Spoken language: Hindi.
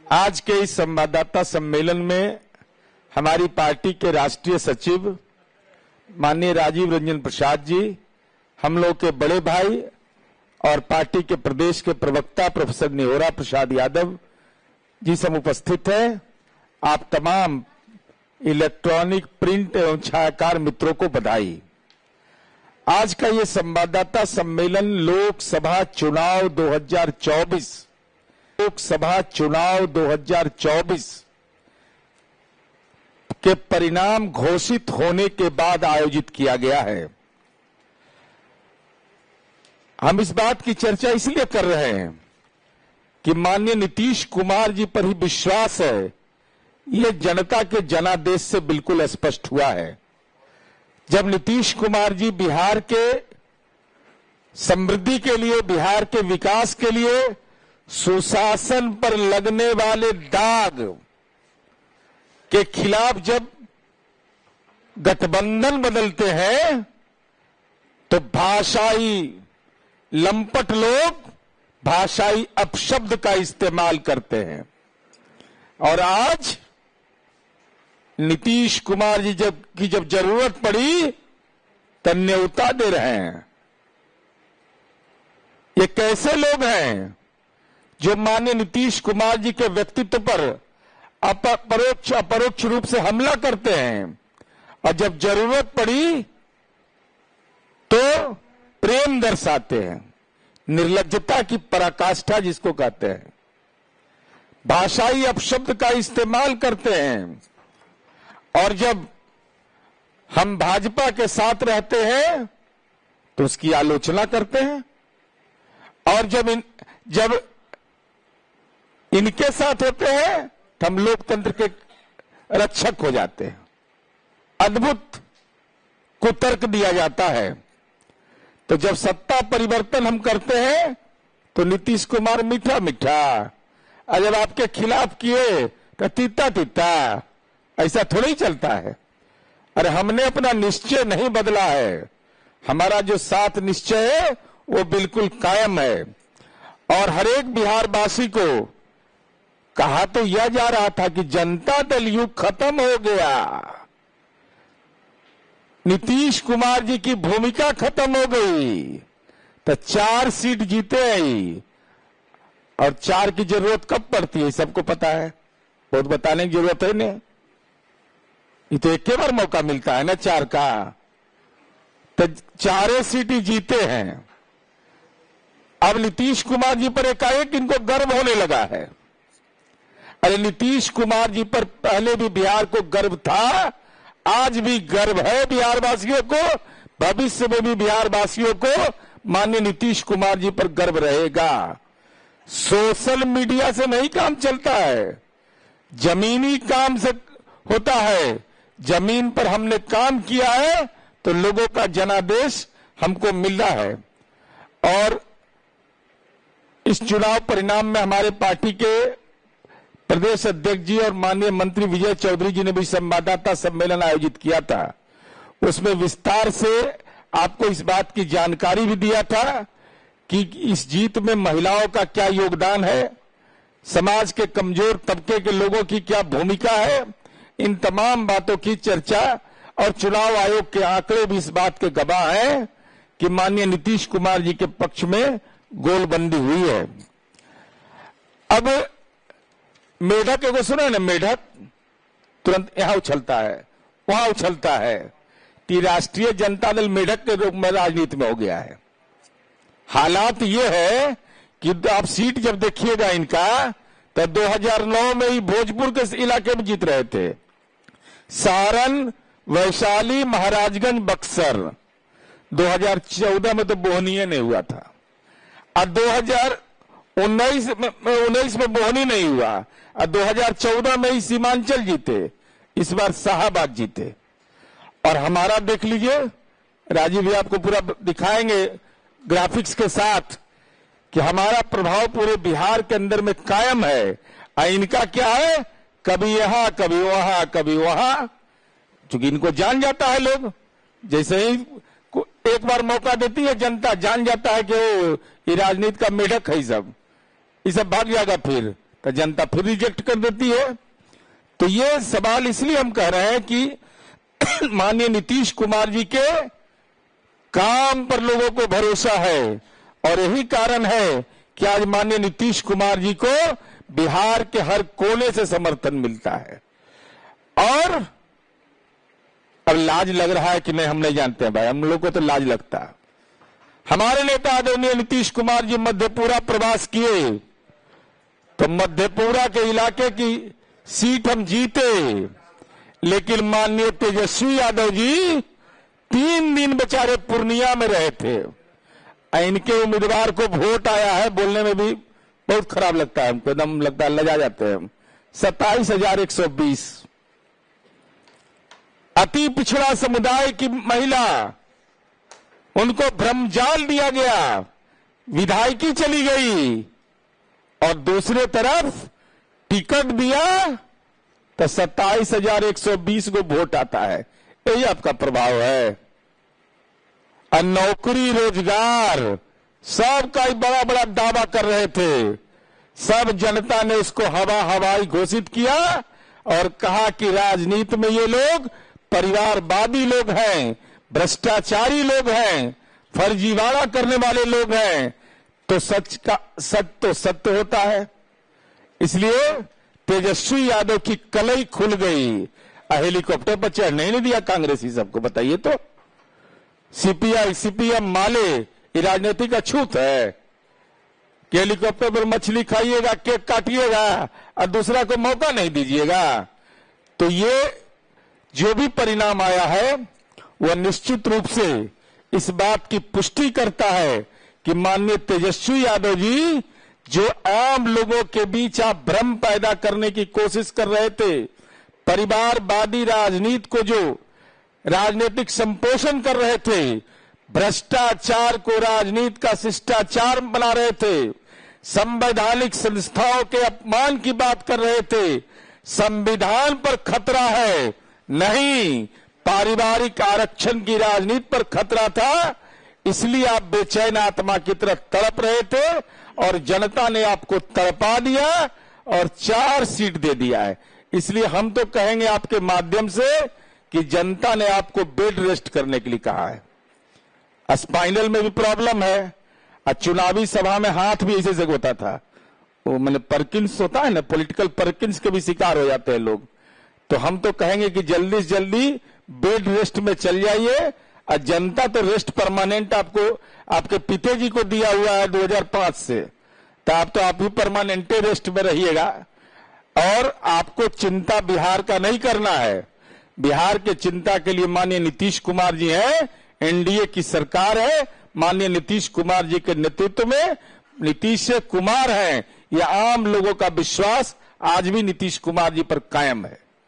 आज के इस संवाददाता सम्मेलन में हमारी पार्टी के राष्ट्रीय सचिव माननीय राजीव रंजन प्रसाद जी, हम लोग के बड़े भाई और पार्टी के प्रदेश के प्रवक्ता प्रोफेसर निहोरा प्रसाद यादव जी सब उपस्थित हैं। आप तमाम इलेक्ट्रॉनिक, प्रिंट एवं छायाकार मित्रों को बधाई। आज का ये संवाददाता सम्मेलन लोकसभा चुनाव 2024 के परिणाम घोषित होने के बाद आयोजित किया गया है। हम इस बात की चर्चा इसलिए कर रहे हैं कि माननीय नीतीश कुमार जी पर ही विश्वास है, ये जनता के जनादेश से बिल्कुल स्पष्ट हुआ है। जब नीतीश कुमार जी बिहार के समृद्धि के लिए, बिहार के विकास के लिए सुशासन पर लगने वाले दाग के खिलाफ जब गठबंधन बदलते हैं तो भाषाई लंपट लोग भाषाई अपशब्द का इस्तेमाल करते हैं। और आज नीतीश कुमार जी जब जरूरत पड़ी तब न्योता दे रहे हैं। ये कैसे लोग हैं जो माननीय नीतीश कुमार जी के व्यक्तित्व पर अपरोक्ष रूप से हमला करते हैं और जब जरूरत पड़ी तो प्रेम दर्शाते हैं। निर्लज्जता की पराकाष्ठा जिसको कहते हैं, भाषाई अपशब्द का इस्तेमाल करते हैं। और जब हम भाजपा के साथ रहते हैं तो उसकी आलोचना करते हैं, और जब इनके साथ होते हैं तो हम लोकतंत्र के रक्षक हो जाते हैं। अद्भुत कुतर्क दिया जाता है। तो जब सत्ता परिवर्तन हम करते हैं तो नीतीश कुमार मीठा मीठा, और जब आपके खिलाफ किए तो तीता तीता। ऐसा थोड़ा ही चलता है। अरे हमने अपना निश्चय नहीं बदला है, हमारा जो साथ निश्चय है वो बिल्कुल कायम है। और हरेक बिहारवासी को कहा तो यह जा रहा था कि जनता दल युग खत्म हो गया, नीतीश कुमार जी की भूमिका खत्म हो गई, तो 4 सीट जीते आई। और 4 की जरूरत कब पड़ती है सबको पता है, बहुत बताने की जरूरत है नहीं। ये तो एक बार मौका मिलता है ना 4 का, तो 4 सीट ही जीते हैं। अब नीतीश कुमार जी पर एकाएक इनको गर्व होने लगा है। अरे नीतीश कुमार जी पर पहले भी बिहार को गर्व था, आज भी गर्व है बिहार वासियों को, भविष्य में भी बिहार वासियों को माननीय नीतीश कुमार जी पर गर्व रहेगा। सोशल मीडिया से नहीं काम चलता है, जमीनी काम से होता है। जमीन पर हमने काम किया है तो लोगों का जनादेश हमको मिल रहा है। और इस चुनाव परिणाम में हमारे पार्टी के प्रदेश अध्यक्ष जी और माननीय मंत्री विजय चौधरी जी ने भी संवाददाता सम्मेलन आयोजित किया था। उसमें विस्तार से आपको इस बात की जानकारी भी दिया था कि इस जीत में महिलाओं का क्या योगदान है, समाज के कमजोर तबके के लोगों की क्या भूमिका है। इन तमाम बातों की चर्चा, और चुनाव आयोग के आंकड़े भी इस बात के गवाह हैं कि माननीय नीतीश कुमार जी के पक्ष में गोलबंदी हुई है। अब मेढक को सुना ना, मेढक तुरंत यहां उछलता है वहां उछलता है कि राष्ट्रीय जनता दल मेढक के रूप में राजनीति में हो गया है। हालात ये है कि आप सीट जब देखिएगा इनका तो 2009 में ही भोजपुर के इलाके में जीत रहे थे, सारण, वैशाली, महाराजगंज, बक्सर। 2014 में तो बोहनी नहीं हुआ था, और 2019 में बोहनी नहीं हुआ, और 2014 में ही सीमांचल जीते, इस बार शाहाबाद जीते। और हमारा देख लीजिए, राजीव भी आपको पूरा दिखाएंगे ग्राफिक्स के साथ कि हमारा प्रभाव पूरे बिहार के अंदर में कायम है। और इनका क्या है, कभी यहां कभी वहां कभी वहां, क्योंकि इनको जान जाता है लोग। जैसे ही एक बार मौका देती है जनता, जान जाता है कि वो ये राजनीति का मेढक है, ये सब भाग जाएगा फिर। तो जनता फिर रिजेक्ट कर देती है। तो ये सवाल इसलिए हम कह रहे हैं कि माननीय नीतीश कुमार जी के काम पर लोगों को भरोसा है, और यही कारण है कि आज माननीय नीतीश कुमार जी को बिहार के हर कोने से समर्थन मिलता है। और अब लाज लग रहा है कि नहीं, हम नहीं जानते हैं भाई, हम लोग को तो लाज लगता है। हमारे नेता आदरणीय नीतीश कुमार जी मधेपुरा प्रवास किए, तो मधेपुरा के इलाके की सीट हम जीते, लेकिन माननीय तेजस्वी यादव जी 3 दिन बेचारे पूर्णिया में रहे थे। इनके उम्मीदवार को वोट आया है, बोलने में भी बहुत खराब लगता है हमको, एकदम लगता है लजा जाते हैं हम। 27,120 अति पिछड़ा समुदाय की महिला, उनको भ्रमजाल दिया गया, विधायकी चली गई, और दूसरे तरफ टिकट दिया तो 27,120 को वोट आता है। यही आपका प्रभाव है। और नौकरी रोजगार सबका ही बड़ा बड़ा दावा कर रहे थे, सब जनता ने उसको हवाई घोषित किया और कहा कि राजनीति में ये लोग परिवारवादी लोग हैं, भ्रष्टाचारी लोग हैं, फर्जीवाड़ा करने वाले लोग हैं। तो सच का सत्य तो सत्य होता है। इसलिए तेजस्वी यादव की कलई खुल गई। हेलीकॉप्टर पर चढ़ने नहीं दिया कांग्रेसी सबको, बताइए तो। सीपीआई सीपीएम माले, ये राजनीति का छूत है कि हेलीकॉप्टर पर मछली खाइएगा, केक काटिएगा और दूसरा को मौका नहीं दीजिएगा। तो ये जो भी परिणाम आया है वह निश्चित रूप से इस बात की पुष्टि करता है कि माननीय तेजस्वी यादव जी जो आम लोगों के बीच आप भ्रम पैदा करने की कोशिश कर रहे थे, परिवारवादी राजनीति को जो राजनीतिक संपोषण कर रहे थे, भ्रष्टाचार को राजनीति का शिष्टाचार बना रहे थे, संवैधानिक संस्थाओं के अपमान की बात कर रहे थे, संविधान पर खतरा है, नहीं पारिवारिक आरक्षण की राजनीति पर खतरा था। इसलिए आप बेचैन आत्मा की तरफ तड़प रहे थे और जनता ने आपको तड़पा दिया और 4 सीट दे दिया है। इसलिए हम तो कहेंगे आपके माध्यम से कि जनता ने आपको बेड रेस्ट करने के लिए कहा है। स्पाइनल में भी प्रॉब्लम है, और चुनावी सभा में हाथ भी ऐसे से होता था, वो मैंने परकिंस होता है ना, पॉलिटिकल परकिंस के भी शिकार हो जाते हैं लोग। तो हम तो कहेंगे कि जल्दी से जल्दी बेड रेस्ट में चल जाइए। और जनता तो रेस्ट परमानेंट आपको आपके पिताजी को दिया हुआ है 2005 से, तो आप भी परमानेंट रेस्ट में रहिएगा। और आपको चिंता बिहार का नहीं करना है। बिहार के चिंता के लिए माननीय नीतीश कुमार जी हैं, एनडीए की सरकार है, माननीय नीतीश कुमार जी के नेतृत्व में नीतीश कुमार हैं। यह आम लोगों का विश्वास आज भी नीतीश कुमार जी पर कायम है।